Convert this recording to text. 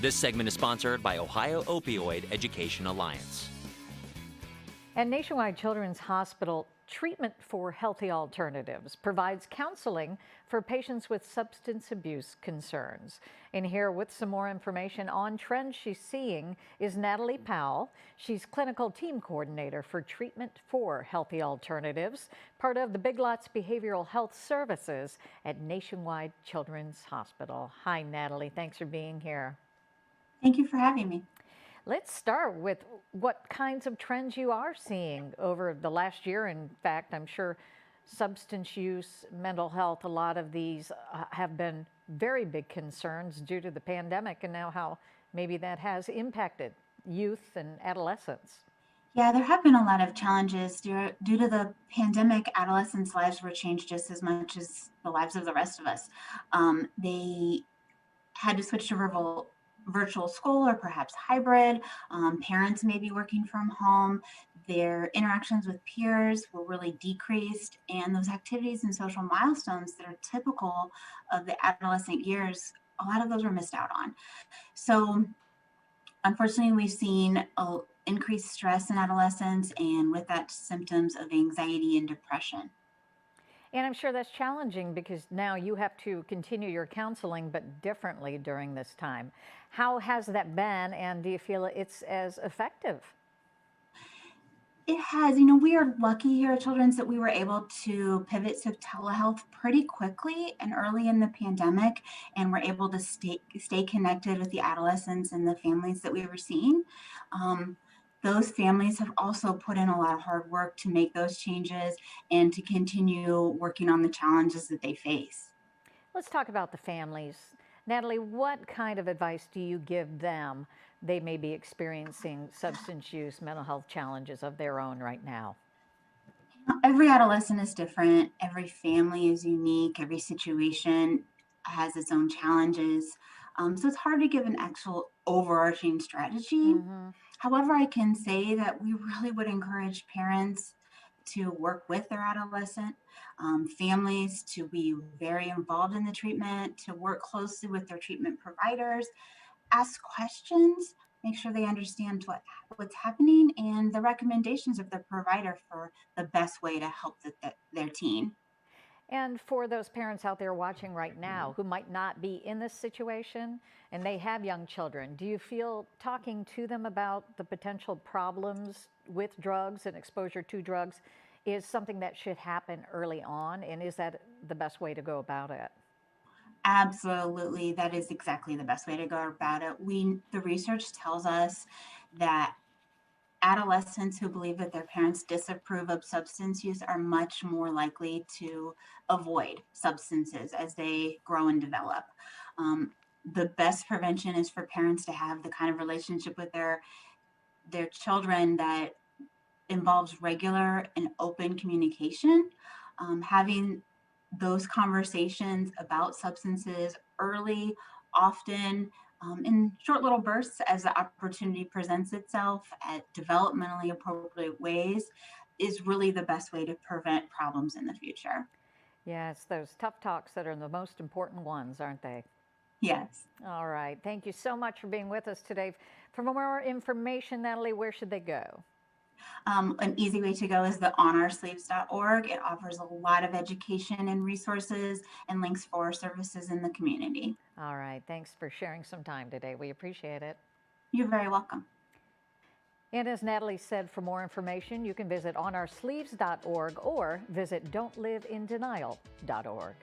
This segment is sponsored by Ohio Opioid Education Alliance. And Nationwide Children's Hospital, Treatment for Healthy Alternatives provides counseling for patients with substance abuse concerns. And here with some more information on trends she's seeing is Natalie Powell. She's clinical team coordinator for Treatment for Healthy Alternatives, part of the Big Lots Behavioral Health Services at Nationwide Children's Hospital. Hi, Natalie. Thanks for being here. Thank you for having me. Let's start with what kinds of trends you are seeing over the last year. In fact, I'm sure substance use, mental health, a lot of these have been very big concerns due to the pandemic, and now how maybe that has impacted youth and adolescents. Yeah, there have been a lot of challenges due to the pandemic. Adolescents' lives were changed just as much as the lives of the rest of us. They had to switch to virtual school or perhaps hybrid. Parents may be working from home. Their interactions with peers were really decreased, and those activities and social milestones that are typical of the adolescent years, a lot of those were missed out on. So unfortunately, we've seen increased stress in adolescents, and with that, symptoms of anxiety and depression. And I'm sure that's challenging because now you have to continue your counseling, but differently during this time. How has that been, and do you feel it's as effective? It has, we are lucky here at Children's that we were able to pivot to telehealth pretty quickly and early in the pandemic, and we're able to stay connected with the adolescents and the families that we were seeing. Those families have also put in a lot of hard work to make those changes and to continue working on the challenges that they face. Let's talk about the families. Natalie, what kind of advice do you give them? They may be experiencing substance use, mental health challenges of their own right now. Every adolescent is different. Every family is unique. Every situation has its own challenges. So it's hard to give an actual overarching strategy. Mm-hmm. However, I can say that we really would encourage parents to work with their adolescent, families to be very involved in the treatment, to work closely with their treatment providers, ask questions, make sure they understand what's happening, and the recommendations of the provider for the best way to help their teen. And for those parents out there watching right now who might not be in this situation and they have young children, do you feel talking to them about the potential problems with drugs and exposure to drugs is something that should happen early on? And is that the best way to go about it? Absolutely, that is exactly the best way to go about it. The research tells us that adolescents who believe that their parents disapprove of substance use are much more likely to avoid substances as they grow and develop. Um, the best prevention is for parents to have the kind of relationship with their children that involves regular and open communication. Having those conversations about substances early, often, in short little bursts as the opportunity presents itself at developmentally appropriate ways is really the best way to prevent problems in the future. Yeah, it's those tough talks that are the most important ones, aren't they? Yes. All right. Thank you so much for being with us today. For more information, Natalie, where should they go? An easy way to go is the onoursleeves.org. It offers a lot of education and resources and links for services in the community. All right. Thanks for sharing some time today. We appreciate it. You're very welcome. And as Natalie said, for more information, you can visit onoursleeves.org or visit don'tliveinDenial.org.